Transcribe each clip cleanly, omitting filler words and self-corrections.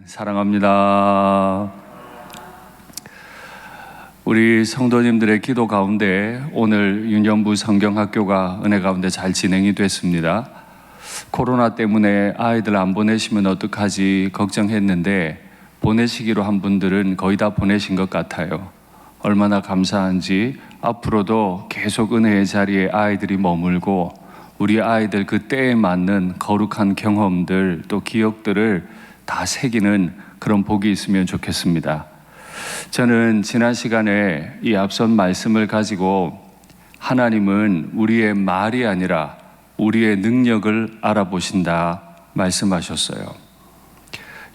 사랑합니다. 우리 성도님들의 기도 가운데 오늘 윤영부 성경학교가 은혜 가운데 잘 진행이 됐습니다. 코로나 때문에 아이들 안 보내시면 어떡하지 걱정했는데 보내시기로 한 분들은 거의 다 보내신 것 같아요. 얼마나 감사한지 앞으로도 계속 은혜의 자리에 아이들이 머물고 우리 아이들 그 때에 맞는 거룩한 경험들 또 기억들을 다 새기는 그런 복이 있으면 좋겠습니다. 저는 지난 시간에 이 앞선 말씀을 가지고 하나님은 우리의 말이 아니라 우리의 능력을 알아보신다 말씀하셨어요.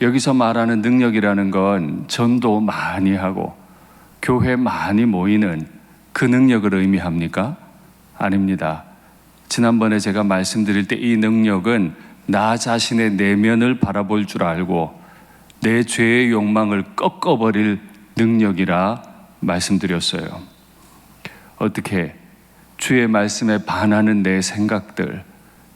여기서 말하는 능력이라는 건 전도 많이 하고 교회 많이 모이는 그 능력을 의미합니까? 아닙니다. 지난번에 제가 말씀드릴 때 이 능력은 나 자신의 내면을 바라볼 줄 알고 내 죄의 욕망을 꺾어버릴 능력이라 말씀드렸어요. 어떻게? 주의 말씀에 반하는 내 생각들,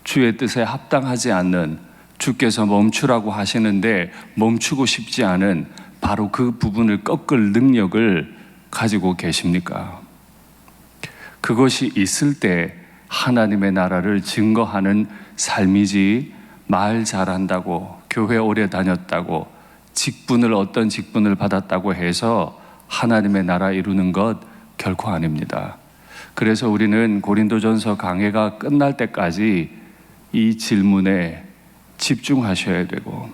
주의 뜻에 합당하지 않는, 주께서 멈추라고 하시는데 멈추고 싶지 않은 바로 그 부분을 꺾을 능력을 가지고 계십니까? 그것이 있을 때 하나님의 나라를 증거하는 삶이지, 말 잘한다고, 교회 오래 다녔다고, 어떤 직분을 받았다고 해서 하나님의 나라 이루는 것 결코 아닙니다. 그래서 우리는 고린도전서 강해가 끝날 때까지 이 질문에 집중하셔야 되고,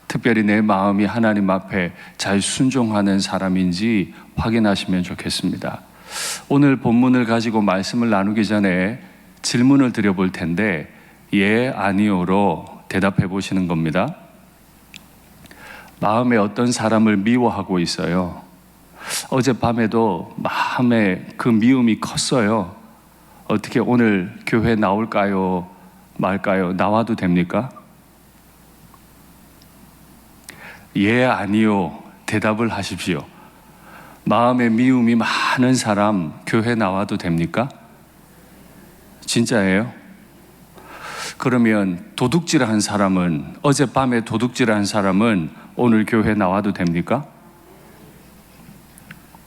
특별히 내 마음이 하나님 앞에 잘 순종하는 사람인지 확인하시면 좋겠습니다. 오늘 본문을 가지고 말씀을 나누기 전에 질문을 드려볼 텐데 예, 아니요로 대답해 보시는 겁니다. 마음에 어떤 사람을 미워하고 있어요. 어젯밤에도 마음에 그 미움이 컸어요. 어떻게 오늘 교회 나올까요? 말까요? 나와도 됩니까? 예, 아니요 대답을 하십시오. 마음에 미움이 많은 사람 교회 나와도 됩니까? 진짜예요? 그러면 도둑질한 사람은, 어젯밤에 도둑질한 사람은 오늘 교회 나와도 됩니까?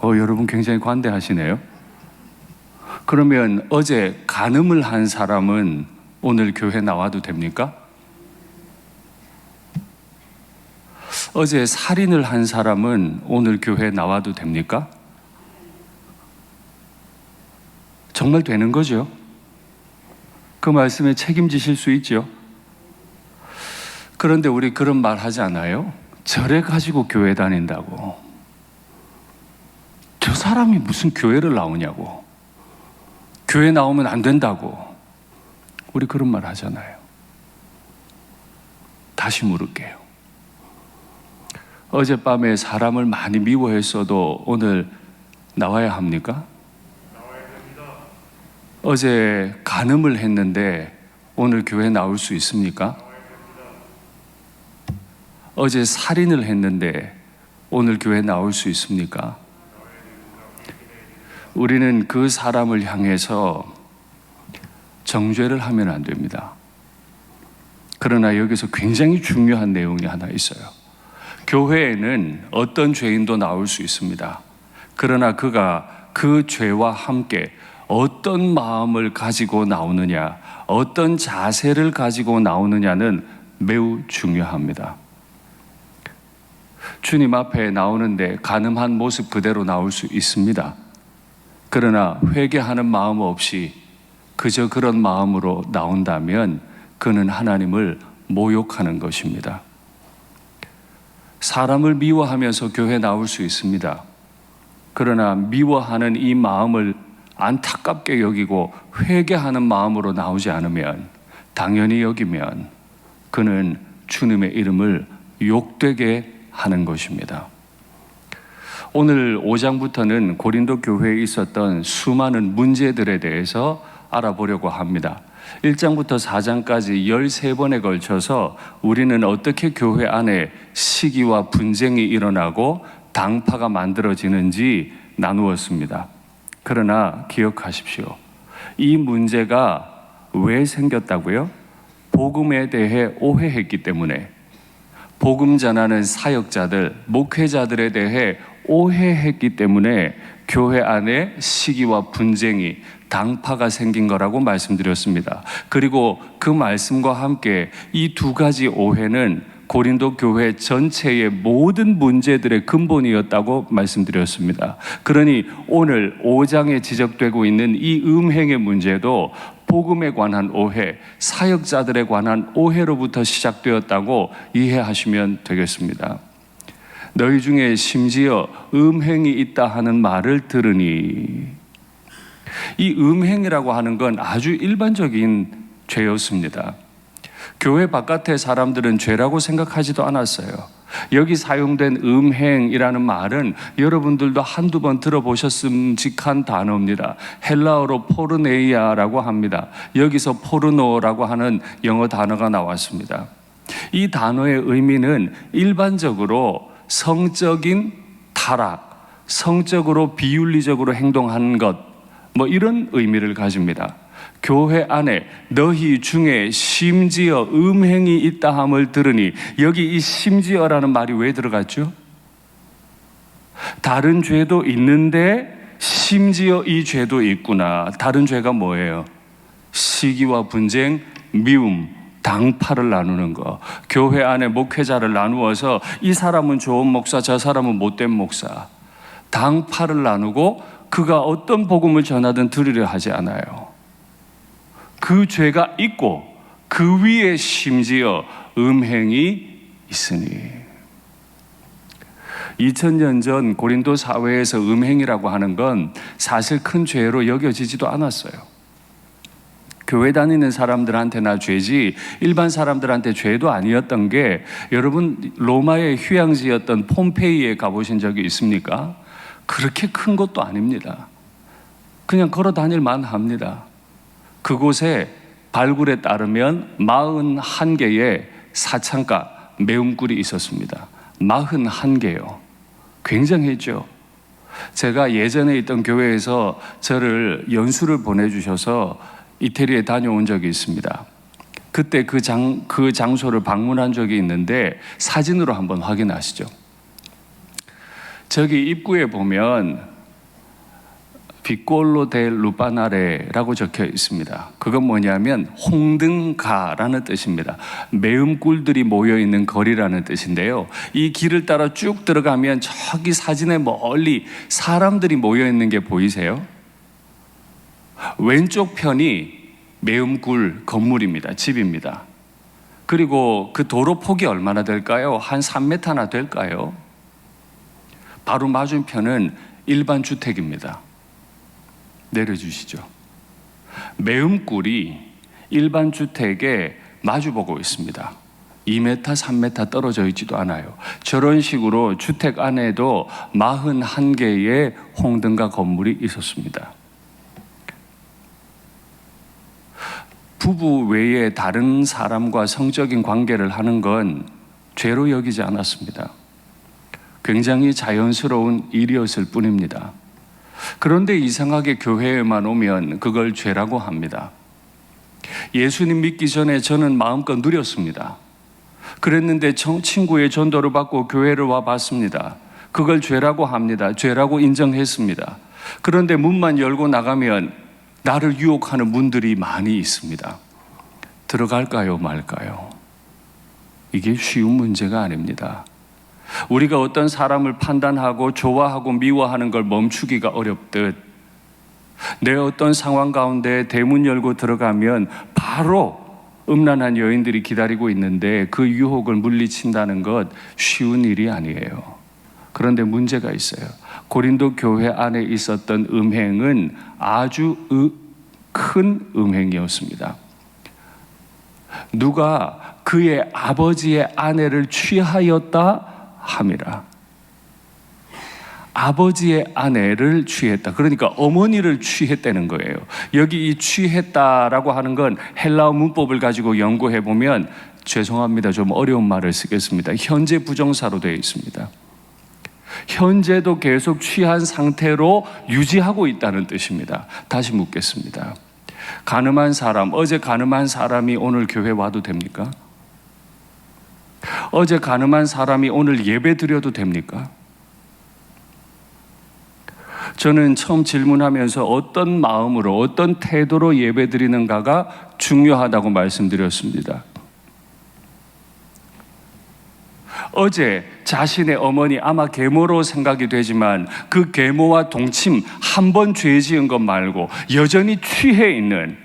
여러분 굉장히 관대하시네요. 그러면 어제 간음을 한 사람은 오늘 교회 나와도 됩니까? 어제 살인을 한 사람은 오늘 교회 나와도 됩니까? 정말 되는 거죠? 그 말씀에 책임지실 수 있죠? 그런데 우리 그런 말 하지 않아요? 저래 가지고 교회 다닌다고. 저 사람이 무슨 교회를 나오냐고. 교회 나오면 안 된다고. 우리 그런 말 하잖아요. 다시 물을게요. 어젯밤에 사람을 많이 미워했어도 오늘 나와야 합니까? 나와야 됩니다. 어제 간음을 했는데 오늘 교회 나올 수 있습니까? 나와야 됩니다. 어제 살인을 했는데 오늘 교회 나올 수 있습니까? 나와야 됩니다. 우리는 그 사람을 향해서 정죄를 하면 안 됩니다. 그러나 여기서 굉장히 중요한 내용이 하나 있어요. 교회에는 어떤 죄인도 나올 수 있습니다. 그러나 그가 그 죄와 함께 어떤 마음을 가지고 나오느냐, 어떤 자세를 가지고 나오느냐는 매우 중요합니다. 주님 앞에 나오는데 간음한 모습 그대로 나올 수 있습니다. 그러나 회개하는 마음 없이 그저 그런 마음으로 나온다면 그는 하나님을 모욕하는 것입니다. 사람을 미워하면서 교회 나올 수 있습니다. 그러나 미워하는 이 마음을 안타깝게 여기고 회개하는 마음으로 나오지 않으면, 당연히 여기면 그는 주님의 이름을 욕되게 하는 것입니다. 오늘 5장부터는 고린도 교회에 있었던 수많은 문제들에 대해서 알아보려고 합니다. 1장부터 4장까지 13번에 걸쳐서 우리는 어떻게 교회 안에 시기와 분쟁이 일어나고 당파가 만들어지는지 나누었습니다. 그러나 기억하십시오. 이 문제가 왜 생겼다고요? 복음에 대해 오해했기 때문에, 복음 전하는 사역자들, 목회자들에 대해 오해했기 때문에 교회 안에 시기와 분쟁이, 당파가 생긴 거라고 말씀드렸습니다. 그리고 그 말씀과 함께 이 두 가지 오해는 고린도 교회 전체의 모든 문제들의 근본이었다고 말씀드렸습니다. 그러니 오늘 5장에 지적되고 있는 이 음행의 문제도 복음에 관한 오해, 사역자들에 관한 오해로부터 시작되었다고 이해하시면 되겠습니다. 너희 중에 심지어 음행이 있다 하는 말을 들으니, 이 음행이라고 하는 건 아주 일반적인 죄였습니다. 교회 바깥의 사람들은 죄라고 생각하지도 않았어요. 여기 사용된 음행이라는 말은 여러분들도 한두 번 들어보셨음직한 단어입니다. 헬라어로 포르네이아라고 합니다. 여기서 포르노라고 하는 영어 단어가 나왔습니다. 이 단어의 의미는 일반적으로 성적인 타락, 성적으로 비윤리적으로 행동하는 것, 이런 의미를 가집니다. 교회 안에 너희 중에 심지어 음행이 있다 함을 들으니, 여기 이 심지어라는 말이 왜 들어갔죠? 다른 죄도 있는데 심지어 이 죄도 있구나. 다른 죄가 뭐예요? 시기와 분쟁, 미움, 당파를 나누는 거. 교회 안에 목회자를 나누어서 이 사람은 좋은 목사, 저 사람은 못된 목사. 당파를 나누고 그가 어떤 복음을 전하든 들으려 하지 않아요. 그 죄가 있고 그 위에 심지어 음행이 있으니, 2000년 전 고린도 사회에서 음행이라고 하는 건 사실 큰 죄로 여겨지지도 않았어요. 교회 다니는 사람들한테나 죄지 일반 사람들한테 죄도 아니었던 게, 여러분 로마의 휴양지였던 폼페이에 가보신 적이 있습니까? 그렇게 큰 것도 아닙니다. 그냥 걸어 다닐 만합니다. 그곳에 발굴에 따르면 41개의 사창가, 매음굴이 있었습니다. 41개요. 굉장했죠. 제가 예전에 있던 교회에서 저를 연수를 보내주셔서 이태리에 다녀온 적이 있습니다. 그때 그 장소를 방문한 적이 있는데 사진으로 한번 확인하시죠. 저기 입구에 보면 비꼴로 델 루파나레라고 적혀 있습니다. 그건 뭐냐면 홍등가라는 뜻입니다. 매음굴들이 모여있는 거리라는 뜻인데요, 이 길을 따라 쭉 들어가면 저기 사진에 멀리 사람들이 모여있는 게 보이세요? 왼쪽 편이 매음굴 건물입니다. 집입니다. 그리고 그 도로 폭이 얼마나 될까요? 한 3m나 될까요? 바로 맞은편은 일반 주택입니다. 내려주시죠. 매음굴이 일반 주택에 마주보고 있습니다. 2m, 3m 떨어져 있지도 않아요. 저런 식으로 주택 안에도 41개의 홍등가 건물이 있었습니다. 부부 외에 다른 사람과 성적인 관계를 하는 건 죄로 여기지 않았습니다. 굉장히 자연스러운 일이었을 뿐입니다. 그런데 이상하게 교회에만 오면 그걸 죄라고 합니다. 예수님 믿기 전에 저는 마음껏 누렸습니다. 그랬는데 친구의 전도를 받고 교회를 와봤습니다. 그걸 죄라고 합니다. 죄라고 인정했습니다. 그런데 문만 열고 나가면 나를 유혹하는 문들이 많이 있습니다. 들어갈까요, 말까요? 이게 쉬운 문제가 아닙니다. 우리가 어떤 사람을 판단하고 좋아하고 미워하는 걸 멈추기가 어렵듯, 내 어떤 상황 가운데 대문 열고 들어가면 바로 음란한 여인들이 기다리고 있는데 그 유혹을 물리친다는 것 쉬운 일이 아니에요. 그런데 문제가 있어요. 고린도 교회 안에 있었던 음행은 아주 큰 음행이었습니다. 누가 그의 아버지의 아내를 취하였다 함이라. 아버지의 아내를 취했다. 그러니까 어머니를 취했다는 거예요. 여기 이 취했다라고 하는 건 헬라어 문법을 가지고 연구해 보면, 죄송합니다, 좀 어려운 말을 쓰겠습니다, 현재 부정사로 되어 있습니다. 현재도 계속 취한 상태로 유지하고 있다는 뜻입니다. 다시 묻겠습니다. 가늠한 사람, 어제 가늠한 사람이 오늘 교회 와도 됩니까? 어제 간음한 사람이 오늘 예배 드려도 됩니까? 저는 처음 질문하면서 어떤 마음으로, 어떤 태도로 예배 드리는가가 중요하다고 말씀드렸습니다. 어제 자신의 어머니 아마 계모로 생각이 되지만 그 계모와 동침 한 번 죄 지은 것 말고 여전히 취해 있는,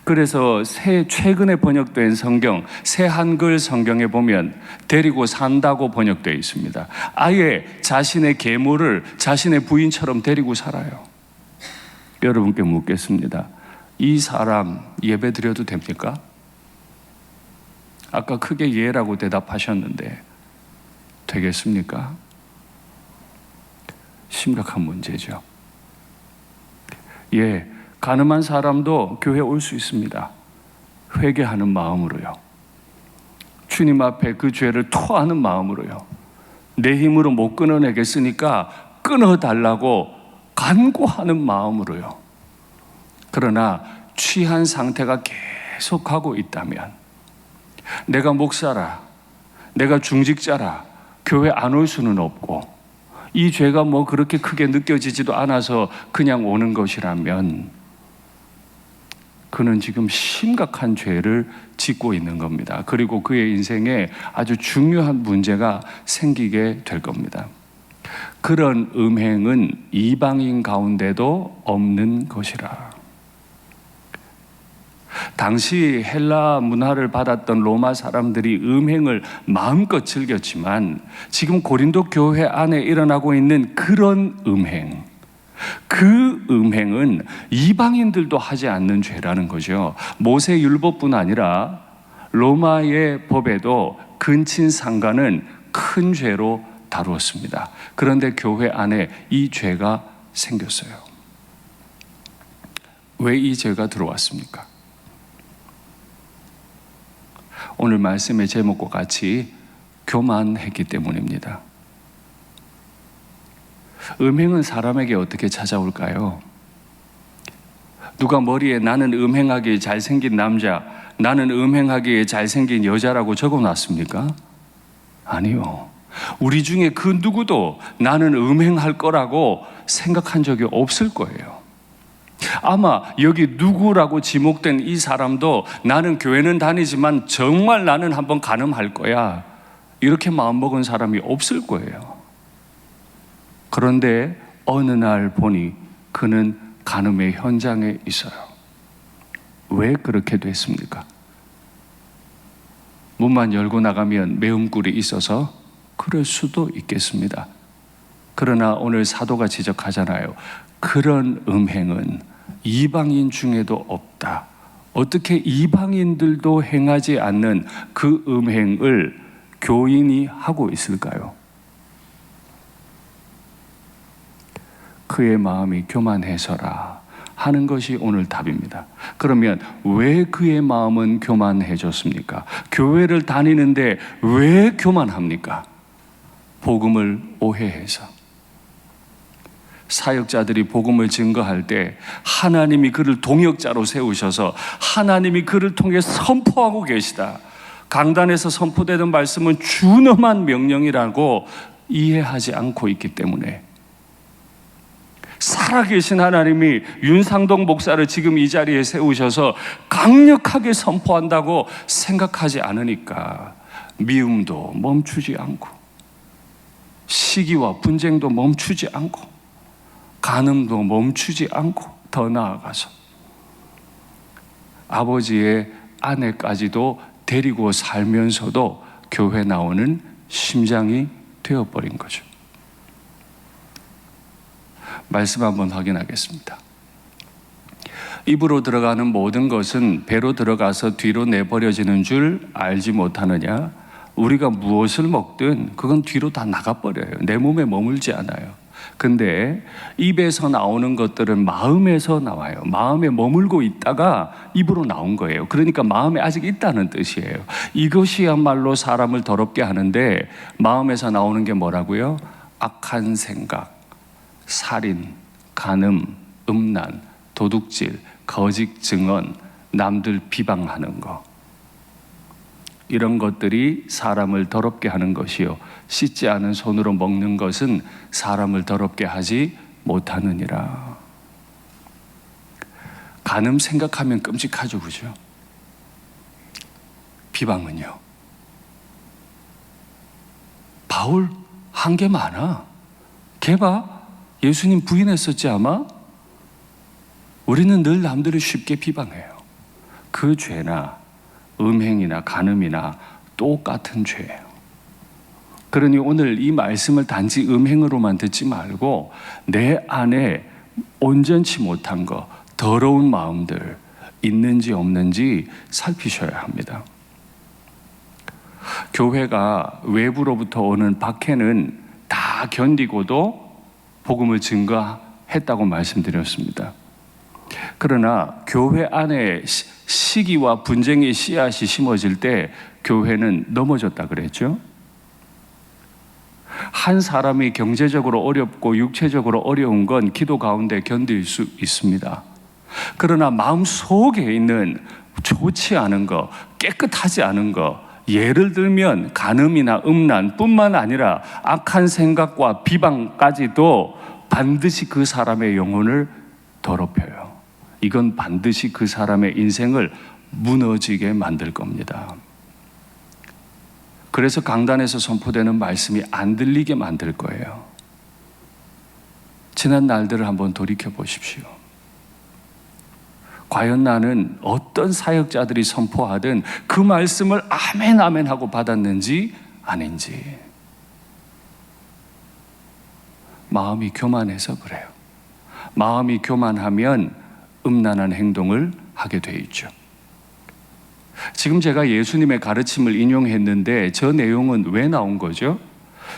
그래서 최근에 번역된 성경, 새 한글 성경에 보면 데리고 산다고 번역되어 있습니다. 아예 자신의 계모를 자신의 부인처럼 데리고 살아요. 여러분께 묻겠습니다. 이 사람 예배 드려도 됩니까? 아까 크게 예라고 대답하셨는데 되겠습니까? 심각한 문제죠. 예, 간음한 사람도 교회 올 수 있습니다. 회개하는 마음으로요. 주님 앞에 그 죄를 토하는 마음으로요. 내 힘으로 못 끊어내겠으니까 끊어달라고 간구하는 마음으로요. 그러나 취한 상태가 계속하고 있다면, 내가 목사라, 내가 중직자라 교회 안 올 수는 없고 이 죄가 뭐 그렇게 크게 느껴지지도 않아서 그냥 오는 것이라면 그는 지금 심각한 죄를 짓고 있는 겁니다. 그리고 그의 인생에 아주 중요한 문제가 생기게 될 겁니다. 그런 음행은 이방인 가운데도 없는 것이라. 당시 헬라 문화를 받았던 로마 사람들이 음행을 마음껏 즐겼지만 지금 고린도 교회 안에 일어나고 있는 그런 음행, 그 음행은 이방인들도 하지 않는 죄라는 거죠. 모세 율법뿐 아니라 로마의 법에도 근친상간은 큰 죄로 다루었습니다. 그런데 교회 안에 이 죄가 생겼어요. 왜 이 죄가 들어왔습니까? 오늘 말씀의 제목과 같이 교만했기 때문입니다. 음행은 사람에게 어떻게 찾아올까요? 누가 머리에 나는 음행하기에 잘생긴 남자, 나는 음행하기에 잘생긴 여자라고 적어놨습니까? 아니요. 우리 중에 그 누구도 나는 음행할 거라고 생각한 적이 없을 거예요. 아마 여기 누구라고 지목된 이 사람도 나는 교회는 다니지만 정말 나는 한번 간음할 거야, 이렇게 마음먹은 사람이 없을 거예요. 그런데 어느 날 보니 그는 간음의 현장에 있어요. 왜 그렇게 됐습니까? 문만 열고 나가면 매운꿀이 있어서 그럴 수도 있겠습니다. 그러나 오늘 사도가 지적하잖아요. 그런 음행은 이방인 중에도 없다. 어떻게 이방인들도 행하지 않는 그 음행을 교인이 하고 있을까요? 그의 마음이 교만해서라 하는 것이 오늘 답입니다. 그러면 왜 그의 마음은 교만해졌습니까? 교회를 다니는데 왜 교만합니까? 복음을 오해해서. 사역자들이 복음을 증거할 때 하나님이 그를 동역자로 세우셔서 하나님이 그를 통해 선포하고 계시다, 강단에서 선포되는 말씀은 준엄한 명령이라고 이해하지 않고 있기 때문에, 살아계신 하나님이 윤상동 목사를 지금 이 자리에 세우셔서 강력하게 선포한다고 생각하지 않으니까 미움도 멈추지 않고 시기와 분쟁도 멈추지 않고 간음도 멈추지 않고 더 나아가서 아버지의 아내까지도 데리고 살면서도 교회 나오는 심장이 되어버린 거죠. 말씀 한번 확인하겠습니다. 입으로 들어가는 모든 것은 배로 들어가서 뒤로 내버려지는 줄 알지 못하느냐? 우리가 무엇을 먹든 그건 뒤로 다 나가버려요. 내 몸에 머물지 않아요. 근데 입에서 나오는 것들은 마음에서 나와요. 마음에 머물고 있다가 입으로 나온 거예요. 그러니까 마음에 아직 있다는 뜻이에요. 이것이야말로 사람을 더럽게 하는데, 마음에서 나오는 게 뭐라고요? 악한 생각, 살인, 간음, 음란, 도둑질, 거짓 증언, 남들 비방하는 거. 이런 것들이 사람을 더럽게 하는 것이요 씻지 않은 손으로 먹는 것은 사람을 더럽게 하지 못하느니라. 간음 생각하면 끔찍하죠, 그죠? 비방은요. 바울 한계 많아. 걔 봐, 예수님 부인했었지 아마? 우리는 늘 남들을 쉽게 비방해요. 그 죄나 음행이나 간음이나 똑같은 죄예요. 그러니 오늘 이 말씀을 단지 음행으로만 듣지 말고 내 안에 온전치 못한 거, 더러운 마음들 있는지 없는지 살피셔야 합니다. 교회가 외부로부터 오는 박해는 다 견디고도 복음을 증거했다고 말씀드렸습니다. 그러나 교회 안에 시기와 분쟁의 씨앗이 심어질 때 교회는 넘어졌다 그랬죠. 한 사람이 경제적으로 어렵고 육체적으로 어려운 건 기도 가운데 견딜 수 있습니다. 그러나 마음 속에 있는 좋지 않은 거, 깨끗하지 않은 거, 예를 들면 간음이나 음란뿐만 아니라 악한 생각과 비방까지도 반드시 그 사람의 영혼을 더럽혀요. 이건 반드시 그 사람의 인생을 무너지게 만들 겁니다. 그래서 강단에서 선포되는 말씀이 안 들리게 만들 거예요. 지난 날들을 한번 돌이켜 보십시오. 과연 나는 어떤 사역자들이 선포하든 그 말씀을 아멘 아멘 하고 받았는지 아닌지. 마음이 교만해서 그래요. 마음이 교만하면 음란한 행동을 하게 돼 있죠. 지금 제가 예수님의 가르침을 인용했는데 저 내용은 왜 나온 거죠?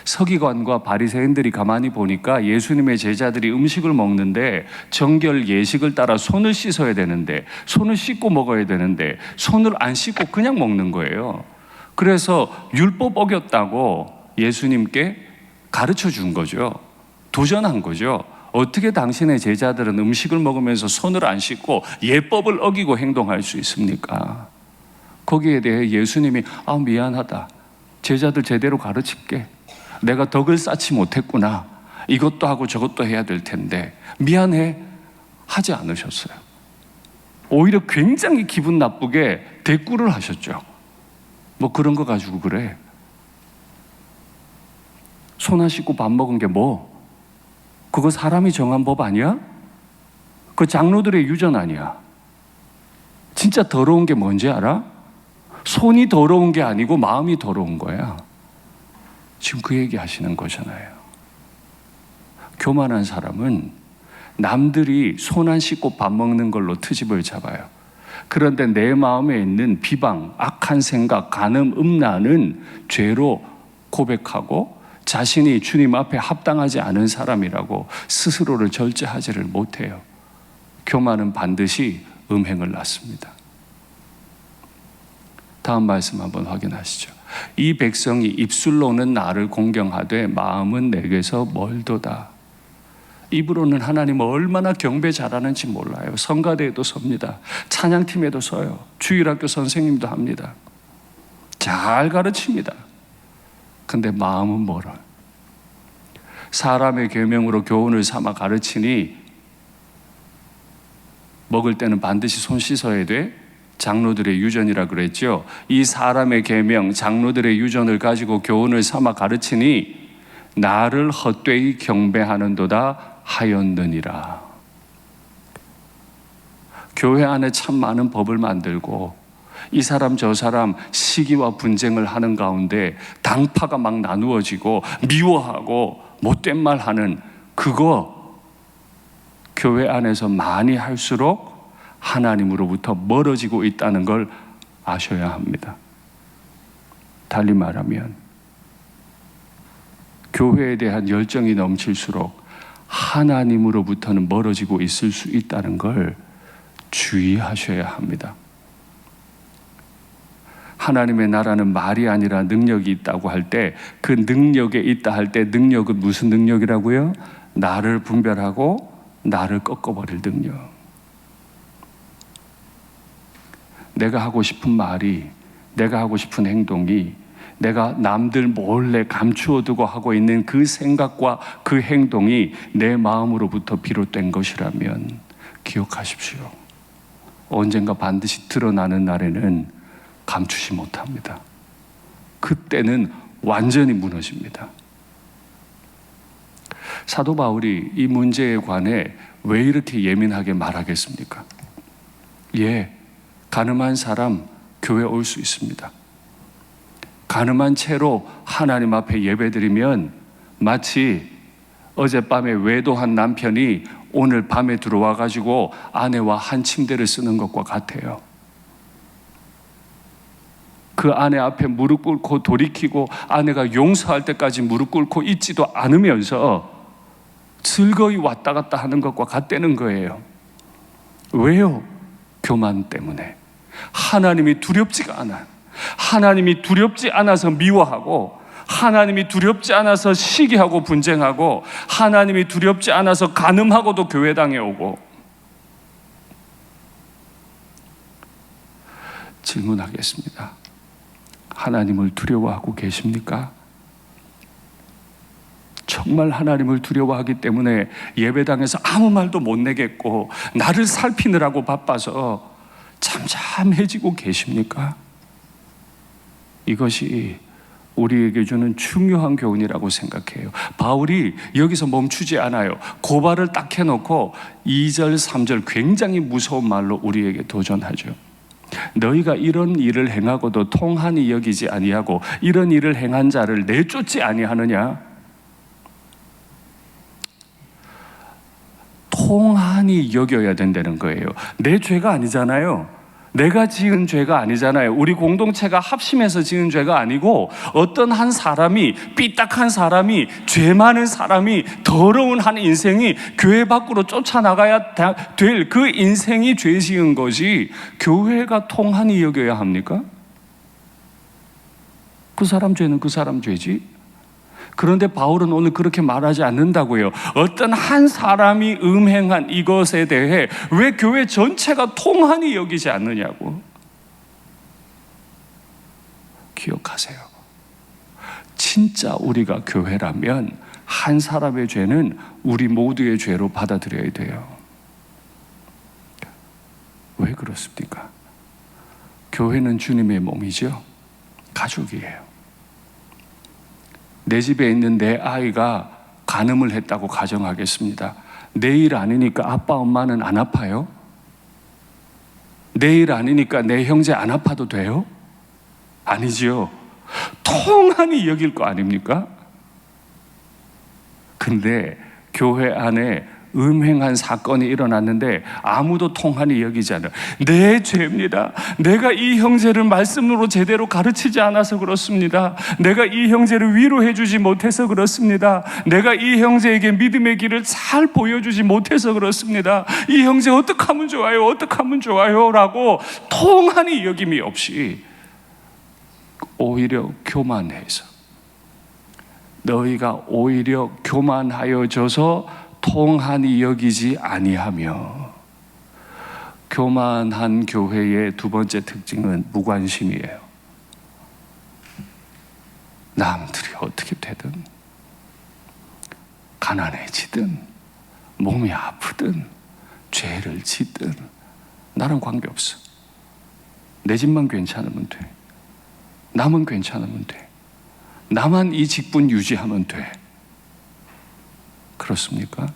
서기관과 바리새인들이 가만히 보니까 예수님의 제자들이 음식을 먹는데 정결 예식을 따라 손을 씻어야 되는데, 손을 씻고 먹어야 되는데 손을 안 씻고 그냥 먹는 거예요. 그래서 율법 어겼다고 예수님께 가르쳐 준 거죠. 도전한 거죠. 어떻게 당신의 제자들은 음식을 먹으면서 손을 안 씻고 예법을 어기고 행동할 수 있습니까? 거기에 대해 예수님이 미안하다. 제자들 제대로 가르칠게. 내가 덕을 쌓지 못했구나. 이것도 하고 저것도 해야 될 텐데 미안해 하지 않으셨어요. 오히려 굉장히 기분 나쁘게 대꾸를 하셨죠. 뭐 그런 거 가지고 그래. 손 안 씻고 밥 먹은 게 뭐? 그거 사람이 정한 법 아니야? 그 장로들의 유전 아니야? 진짜 더러운 게 뭔지 알아? 손이 더러운 게 아니고 마음이 더러운 거야. 지금 그 얘기 하시는 거잖아요. 교만한 사람은 남들이 손 안 씻고 밥 먹는 걸로 트집을 잡아요. 그런데 내 마음에 있는 비방, 악한 생각, 간음, 음란은 죄로 고백하고 자신이 주님 앞에 합당하지 않은 사람이라고 스스로를 절제하지를 못해요. 교만은 반드시 음행을 낳습니다. 다음 말씀 한번 확인하시죠. 이 백성이 입술로는 나를 공경하되 마음은 내게서 멀도다. 입으로는 하나님을 얼마나 경배 잘하는지 몰라요. 성가대에도 섭니다. 찬양팀에도 서요. 주일학교 선생님도 합니다. 잘 가르칩니다. 근데 마음은 멀어요. 사람의 계명으로 교훈을 삼아 가르치니 먹을 때는 반드시 손 씻어야 돼. 장로들의 유전이라 그랬죠. 이 사람의 계명, 장로들의 유전을 가지고 교훈을 삼아 가르치니 나를 헛되이 경배하는도다 하였느니라. 교회 안에 참 많은 법을 만들고 이 사람 저 사람 시기와 분쟁을 하는 가운데 당파가 막 나누어지고 미워하고 못된 말 하는 그거 교회 안에서 많이 할수록 하나님으로부터 멀어지고 있다는 걸 아셔야 합니다. 달리 말하면 교회에 대한 열정이 넘칠수록 하나님으로부터는 멀어지고 있을 수 있다는 걸 주의하셔야 합니다. 하나님의 나라는 말이 아니라 능력이 있다고 할 때 그 능력에 있다 할 때 능력은 무슨 능력이라고요? 나를 분별하고 나를 꺾어버릴 능력. 내가 하고 싶은 말이 내가 하고 싶은 행동이 내가 남들 몰래 감추어두고 하고 있는 그 생각과 그 행동이 내 마음으로부터 비롯된 것이라면 기억하십시오. 언젠가 반드시 드러나는 날에는 감추지 못합니다. 그때는 완전히 무너집니다. 사도 바울이 이 문제에 관해 왜 이렇게 예민하게 말하겠습니까? 가늠한 사람 교회 올 수 있습니다. 가늠한 채로 하나님 앞에 예배드리면 마치 어젯밤에 외도한 남편이 오늘 밤에 들어와 가지고 아내와 한 침대를 쓰는 것과 같아요. 그 아내 앞에 무릎 꿇고 돌이키고 아내가 용서할 때까지 무릎 꿇고 있지도 않으면서 즐거이 왔다 갔다 하는 것과 같다는 거예요. 왜요? 교만 때문에. 하나님이 두렵지가 않아요. 하나님이 두렵지 않아서 미워하고, 하나님이 두렵지 않아서 시기하고 분쟁하고, 하나님이 두렵지 않아서 간음하고도 교회당에 오고. 질문하겠습니다. 하나님을 두려워하고 계십니까? 정말 하나님을 두려워하기 때문에 예배당에서 아무 말도 못 내겠고 나를 살피느라고 바빠서 잠잠해지고 계십니까? 이것이 우리에게 주는 중요한 교훈이라고 생각해요. 바울이 여기서 멈추지 않아요. 고발을 딱 해놓고 2절, 3절 굉장히 무서운 말로 우리에게 도전하죠. 너희가 이런 일을 행하고도 통한이 여기지 아니하고 이런 일을 행한 자를 내쫓지 아니하느냐? 통한이 여겨야 된다는 거예요. 내 죄가 아니잖아요. 내가 지은 죄가 아니잖아요. 우리 공동체가 합심해서 지은 죄가 아니고 어떤 한 사람이, 삐딱한 사람이, 죄 많은 사람이, 더러운 한 인생이 교회 밖으로 쫓아나가야 될 그 인생이 죄 지은 것이 교회가 통한이 여겨야 합니까? 그 사람 죄는 그 사람 죄지. 그런데 바울은 오늘 그렇게 말하지 않는다고요. 어떤 한 사람이 음행한 이것에 대해 왜 교회 전체가 통한이 여기지 않느냐고. 기억하세요. 진짜 우리가 교회라면 한 사람의 죄는 우리 모두의 죄로 받아들여야 돼요. 왜 그렇습니까? 교회는 주님의 몸이죠. 가족이에요. 내 집에 있는 내 아이가 간음을 했다고 가정하겠습니다. 내 일 아니니까 아빠 엄마는 안 아파요? 내 일 아니니까 내 형제 안 아파도 돼요? 아니지요. 통한이 여길 거 아닙니까? 근데 교회 안에 음행한 사건이 일어났는데 아무도 통한이 여기지 않아요. 내 죄입니다. 내가 이 형제를 말씀으로 제대로 가르치지 않아서 그렇습니다. 내가 이 형제를 위로해 주지 못해서 그렇습니다. 내가 이 형제에게 믿음의 길을 잘 보여주지 못해서 그렇습니다. 이 형제 어떻게 하면 좋아요? 어떻게 하면 좋아요? 라고 통한이 여김이 없이 오히려 교만해서, 너희가 오히려 교만하여져서 통한이 여기지 아니하며. 교만한 교회의 두 번째 특징은 무관심이에요. 남들이 어떻게 되든, 가난해지든, 몸이 아프든, 죄를 짓든 나랑 관계없어. 내 집만 괜찮으면 돼. 남은 괜찮으면 돼. 나만 이 직분 유지하면 돼. 그렇습니까?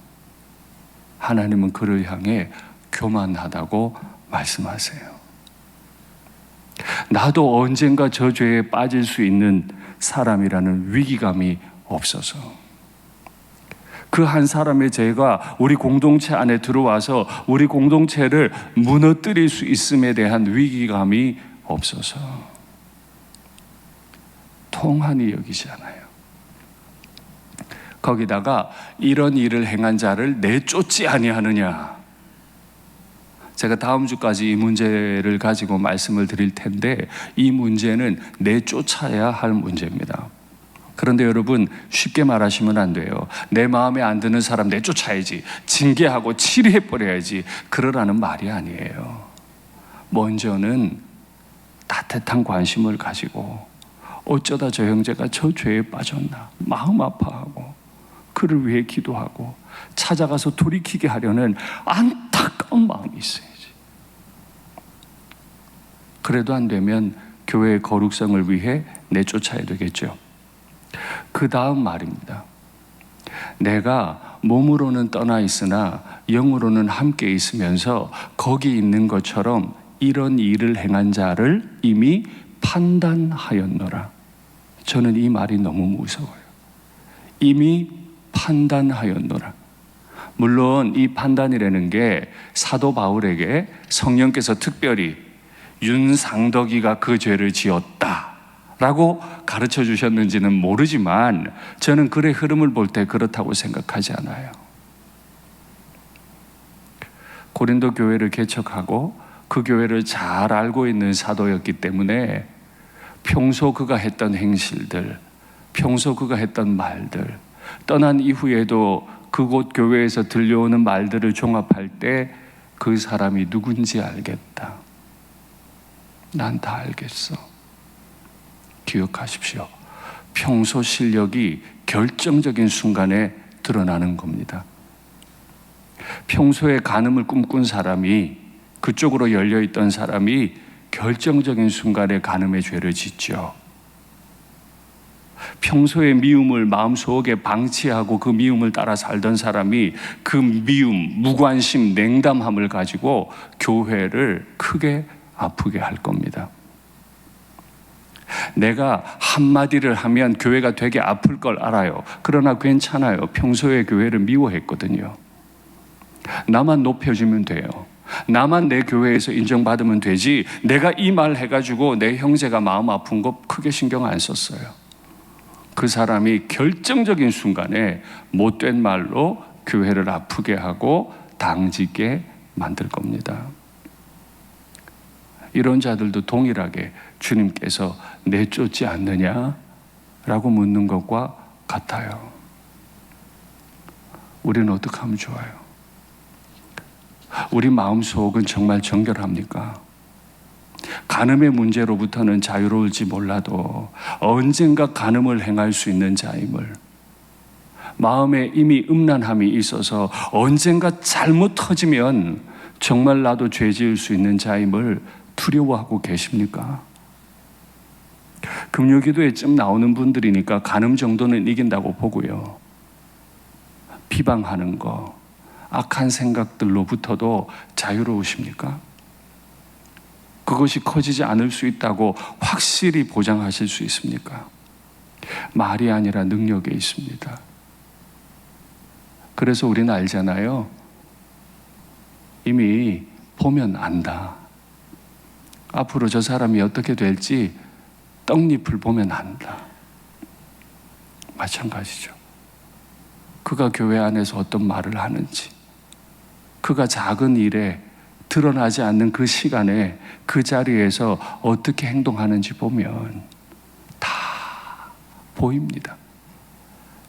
하나님은 그를 향해 교만하다고 말씀하세요. 나도 언젠가 저 죄에 빠질 수 있는 사람이라는 위기감이 없어서, 그 한 사람의 죄가 우리 공동체 안에 들어와서 우리 공동체를 무너뜨릴 수 있음에 대한 위기감이 없어서 통한이 여기지 않아요. 거기다가 이런 일을 행한 자를 내쫓지 아니하느냐. 제가 다음 주까지 이 문제를 가지고 말씀을 드릴 텐데, 이 문제는 내쫓아야 할 문제입니다. 그런데 여러분, 쉽게 말하시면 안 돼요. 내 마음에 안 드는 사람 내쫓아야지, 징계하고 치리해버려야지, 그러라는 말이 아니에요. 먼저는 따뜻한 관심을 가지고 어쩌다 저 형제가 저 죄에 빠졌나 마음 아파하고 그를 위해 기도하고 찾아가서 돌이키게 하려는 안타까운 마음이 있어야지. 그래도 안 되면 교회의 거룩성을 위해 내쫓아야 되겠죠. 그 다음 말입니다. 내가 몸으로는 떠나 있으나 영으로는 함께 있으면서 거기 있는 것처럼 이런 일을 행한 자를 이미 판단하였노라. 저는 이 말이 너무 무서워요. 이미 판단하였노라. 물론 이 판단이라는 게 사도 바울에게 성령께서 특별히 윤상덕이가 그 죄를 지었다 라고 가르쳐 주셨는지는 모르지만 저는 글의 흐름을 볼 때 그렇다고 생각하지 않아요. 고린도 교회를 개척하고 그 교회를 잘 알고 있는 사도였기 때문에 평소 그가 했던 행실들, 평소 그가 했던 말들, 떠난 이후에도 그곳 교회에서 들려오는 말들을 종합할 때 그 사람이 누군지 알겠다. 난 다 알겠어. 기억하십시오. 평소 실력이 결정적인 순간에 드러나는 겁니다. 평소에 간음을 꿈꾼 사람이, 그쪽으로 열려있던 사람이 결정적인 순간에 간음의 죄를 짓죠. 평소에 미움을 마음속에 방치하고 그 미움을 따라 살던 사람이 그 미움, 무관심, 냉담함을 가지고 교회를 크게 아프게 할 겁니다. 내가 한마디를 하면 교회가 되게 아플 걸 알아요. 그러나 괜찮아요. 평소에 교회를 미워했거든요. 나만 높여주면 돼요. 나만 내 교회에서 인정받으면 되지, 내가 이 말 해가지고 내 형제가 마음 아픈 거 크게 신경 안 썼어요. 그 사람이 결정적인 순간에 못된 말로 교회를 아프게 하고 당지게 만들 겁니다. 이런 자들도 동일하게 주님께서 내쫓지 않느냐라고 묻는 것과 같아요. 우리는 어떻게 하면 좋아요? 우리 마음속은 정말 정결합니까? 간음의 문제로부터는 자유로울지 몰라도 언젠가 간음을 행할 수 있는 자임을, 마음에 이미 음란함이 있어서 언젠가 잘못 터지면 정말 나도 죄 지을 수 있는 자임을 두려워하고 계십니까? 금요기도에쯤 나오는 분들이니까 간음 정도는 이긴다고 보고요. 비방하는 거, 악한 생각들로부터도 자유로우십니까? 그것이 커지지 않을 수 있다고 확실히 보장하실 수 있습니까? 말이 아니라 능력에 있습니다. 그래서 우리는 알잖아요. 이미 보면 안다. 앞으로 저 사람이 어떻게 될지 떡잎을 보면 안다. 마찬가지죠. 그가 교회 안에서 어떤 말을 하는지, 그가 작은 일에 드러나지 않는 그 시간에 그 자리에서 어떻게 행동하는지 보면 다 보입니다.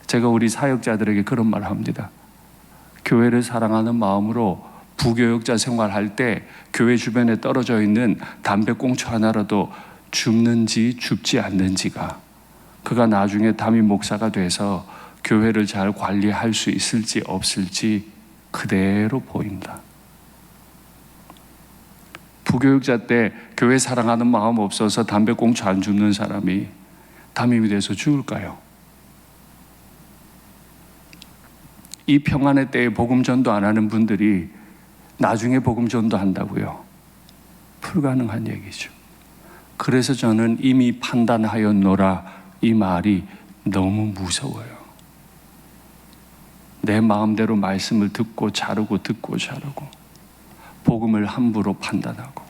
제가 우리 사역자들에게 그런 말을 합니다. 교회를 사랑하는 마음으로 부교역자 생활할 때 교회 주변에 떨어져 있는 담배꽁초 하나라도 줍는지 줍지 않는지가 그가 나중에 담임 목사가 돼서 교회를 잘 관리할 수 있을지 없을지 그대로 보인다. 부교육자 때 교회 사랑하는 마음 없어서 담배꽁초 안 줍는 사람이 담임이 돼서 죽을까요? 이 평안의 때에 복음전도 안 하는 분들이 나중에 복음전도 한다고요? 불가능한 얘기죠. 그래서 저는 이미 판단하였노라, 이 말이 너무 무서워요. 내 마음대로 말씀을 듣고 자르고 듣고 자르고 복음을 함부로 판단하고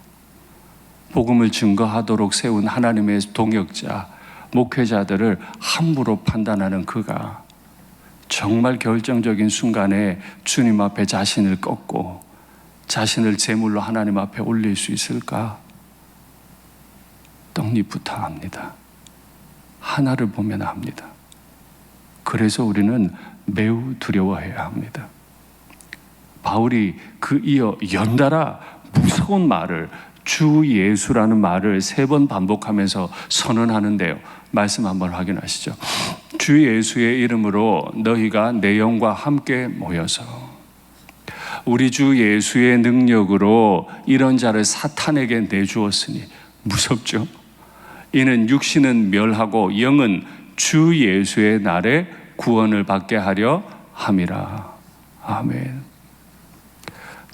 복음을 증거하도록 세운 하나님의 동역자, 목회자들을 함부로 판단하는 그가 정말 결정적인 순간에 주님 앞에 자신을 꺾고 자신을 제물로 하나님 앞에 올릴 수 있을까? 떡잎부터 압니다. 하나를 보면 압니다. 그래서 우리는 매우 두려워해야 합니다. 바울이 그 이어 연달아 무서운 말을 주 예수라는 말을 3번 반복하면서 선언하는데요. 말씀 한번 확인하시죠. 주 예수의 이름으로 너희가 내 영과 함께 모여서. 우리 주 예수의 능력으로 이런 자를 사탄에게 내주었으니. 무섭죠? 이는 육신은 멸하고 영은 주 예수의 날에 구원을 받게 하려 함이라. 아멘.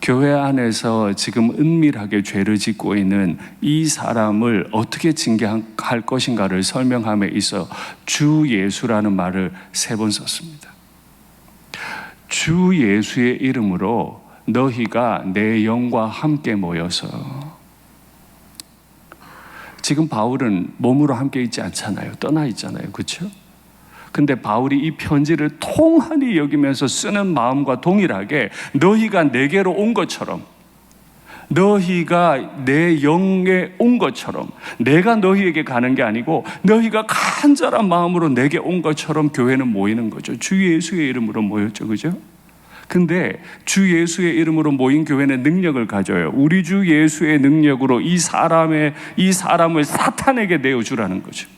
교회 안에서 지금 은밀하게 죄를 짓고 있는 이 사람을 어떻게 징계할 것인가를 설명함에 있어 주 예수라는 말을 3번 썼습니다. 주 예수의 이름으로 너희가 내 영과 함께 모여서. 지금 바울은 몸으로 함께 있지 않잖아요. 떠나 있잖아요. 그렇죠? 근데 바울이 이 편지를 통한히 여기면서 쓰는 마음과 동일하게 너희가 내게로 온 것처럼, 너희가 내 영에 온 것처럼, 내가 너희에게 가는 게 아니고 너희가 간절한 마음으로 내게 온 것처럼 교회는 모이는 거죠. 주 예수의 이름으로 모였죠. 그죠? 근데 주 예수의 이름으로 모인 교회는 능력을 가져요. 우리 주 예수의 능력으로 이 사람을 사탄에게 내어주라는 거죠.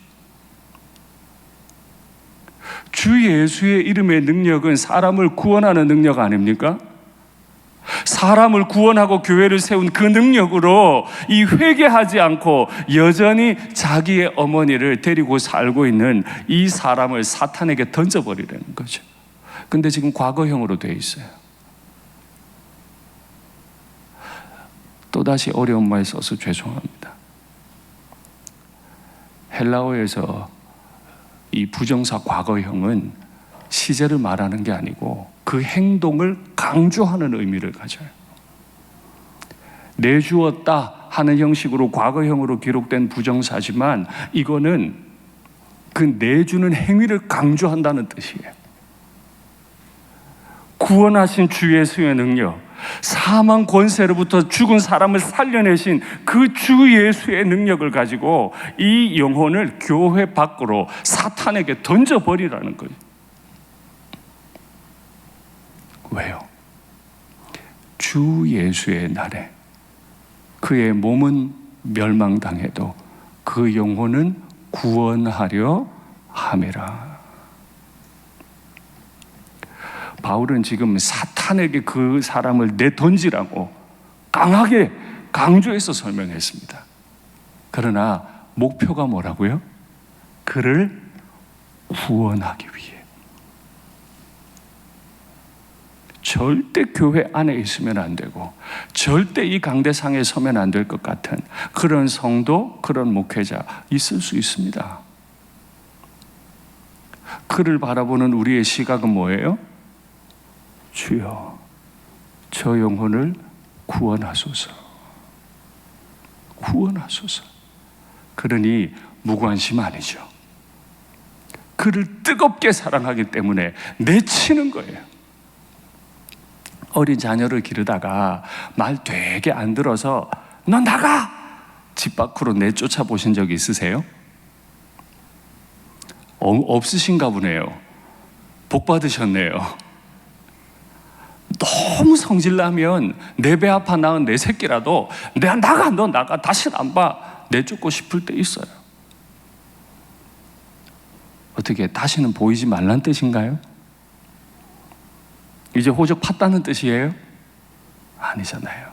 주 예수의 이름의 능력은 사람을 구원하는 능력 아닙니까? 사람을 구원하고 교회를 세운 그 능력으로 이 회개하지 않고 여전히 자기의 어머니를 데리고 살고 있는 이 사람을 사탄에게 던져버리라는 거죠. 근데 지금 과거형으로 되어 있어요. 또다시 어려운 말 써서 죄송합니다. 헬라어에서 이 부정사 과거형은 시제를 말하는 게 아니고 그 행동을 강조하는 의미를 가져요. 내주었다 하는 형식으로 과거형으로 기록된 부정사지만 이거는 그 내주는 행위를 강조한다는 뜻이에요. 구원하신 주 예수의 능력, 사망 권세로부터 죽은 사람을 살려내신 그 주 예수의 능력을 가지고 이 영혼을 교회 밖으로 사탄에게 던져버리라는 거예요. 왜요? 주 예수의 날에 그의 몸은 멸망당해도 그 영혼은 구원하려 함이라. 바울은 지금 사탄에게 그 사람을 내던지라고 강하게 강조해서 설명했습니다. 그러나 목표가 뭐라고요? 그를 구원하기 위해. 절대 교회 안에 있으면 안 되고 절대 이 강대상에 서면 안 될 것 같은 그런 성도, 그런 목회자 있을 수 있습니다. 그를 바라보는 우리의 시각은 뭐예요? 주여, 저 영혼을 구원하소서. 구원하소서. 그러니 무관심 아니죠. 그를 뜨겁게 사랑하기 때문에 내치는 거예요. 어린 자녀를 기르다가 말 되게 안 들어서 너 나가! 집 밖으로 내쫓아 보신 적 있으세요? 없으신가 보네요. 복 받으셨네요. 너무 성질나면 내 배 아파 낳은 내 새끼라도 내가 나가, 너 나가, 다시는 안 봐, 내쫓고 싶을 때 있어요. 어떻게 다시는 보이지 말란 뜻인가요? 이제 호적 팠다는 뜻이에요? 아니잖아요.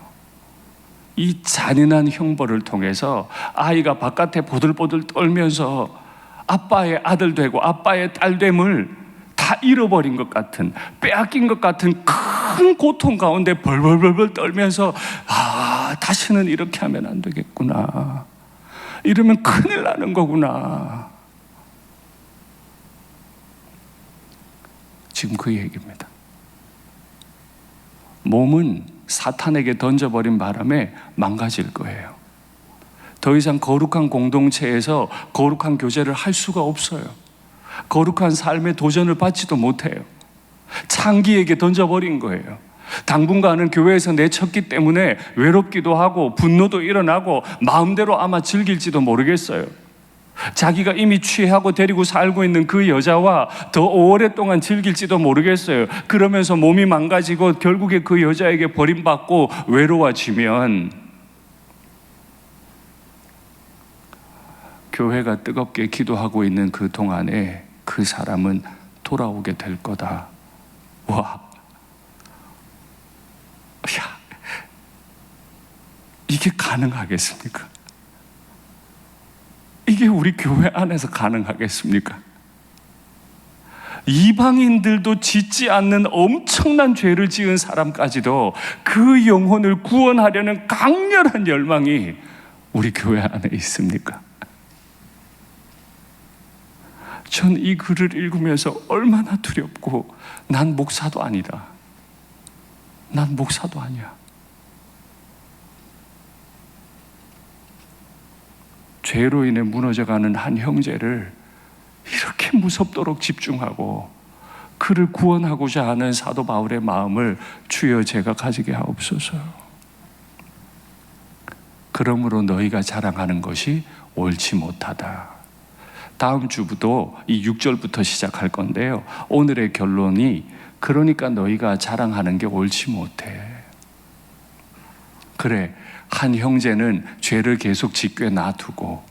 이 잔인한 형벌을 통해서 아이가 바깥에 보들보들 떨면서 아빠의 아들 되고 아빠의 딸 됨을 다 잃어버린 것 같은, 빼앗긴 것 같은 큰 고통 가운데 벌벌벌벌 떨면서 다시는 이렇게 하면 안 되겠구나, 이러면 큰일 나는 거구나. 지금 그 얘기입니다. 몸은 사탄에게 던져버린 바람에 망가질 거예요. 더 이상 거룩한 공동체에서 거룩한 교제를 할 수가 없어요. 거룩한 삶의 도전을 받지도 못해요. 창기에게 던져버린 거예요. 당분간은 교회에서 내쳤기 때문에 외롭기도 하고 분노도 일어나고 마음대로 아마 즐길지도 모르겠어요. 자기가 이미 취하고 데리고 살고 있는 그 여자와 더 오랫동안 즐길지도 모르겠어요. 그러면서 몸이 망가지고 결국에 그 여자에게 버림받고 외로워지면 교회가 뜨겁게 기도하고 있는 그 동안에 그 사람은 돌아오게 될 거다. 와, 야, 이게 가능하겠습니까? 이게 우리 교회 안에서 가능하겠습니까? 이방인들도 짓지 않는 엄청난 죄를 지은 사람까지도 그 영혼을 구원하려는 강렬한 열망이 우리 교회 안에 있습니까? 전 이 글을 읽으면서 얼마나 두렵고, 난 목사도 아니다. 난 목사도 아니야. 죄로 인해 무너져가는 한 형제를 이렇게 무섭도록 집중하고 그를 구원하고자 하는 사도 바울의 마음을 주여 제가 가지게 하옵소서. 그러므로 너희가 자랑하는 것이 옳지 못하다. 다음 주부터 이 6절부터 시작할 건데요, 오늘의 결론이 그러니까 너희가 자랑하는 게 옳지 못해. 그래, 한 형제는 죄를 계속 짓게 놔두고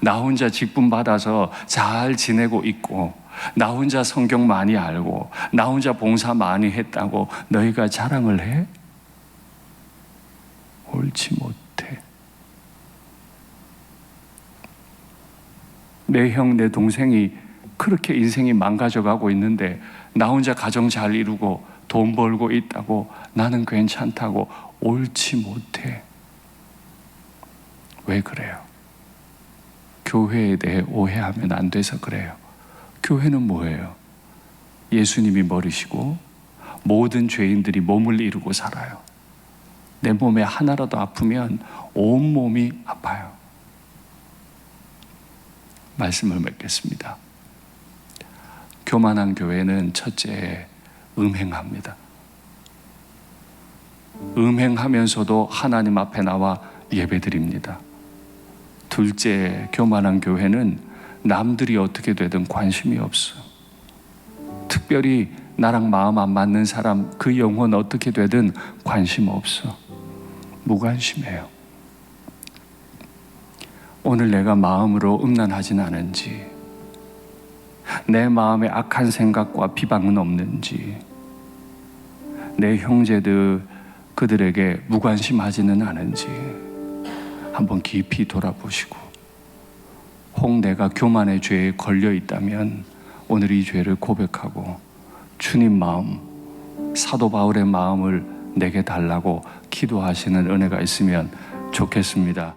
나 혼자 직분 받아서 잘 지내고 있고, 나 혼자 성경 많이 알고, 나 혼자 봉사 많이 했다고 너희가 자랑을 해? 옳지 못해. 내 형, 내 동생이 그렇게 인생이 망가져가고 있는데 나 혼자 가정 잘 이루고 돈 벌고 있다고 나는 괜찮다고 옳지 못해. 왜 그래요? 교회에 대해 오해하면 안 돼서 그래요. 교회는 뭐예요? 예수님이 머리시고 모든 죄인들이 몸을 이루고 살아요. 내 몸에 하나라도 아프면 온 몸이 아파요. 말씀을 맺겠습니다. 교만한 교회는 첫째, 음행합니다. 음행하면서도 하나님 앞에 나와 예배드립니다. 둘째, 교만한 교회는 남들이 어떻게 되든 관심이 없어. 특별히 나랑 마음 안 맞는 사람, 그 영혼 어떻게 되든 관심 없어. 무관심해요. 오늘 내가 마음으로 음란하진 않은지, 내 마음에 악한 생각과 비방은 없는지, 내 형제들 그들에게 무관심하지는 않은지 한번 깊이 돌아보시고, 혹 내가 교만의 죄에 걸려 있다면 오늘 이 죄를 고백하고 주님 마음, 사도 바울의 마음을 내게 달라고 기도하시는 은혜가 있으면 좋겠습니다.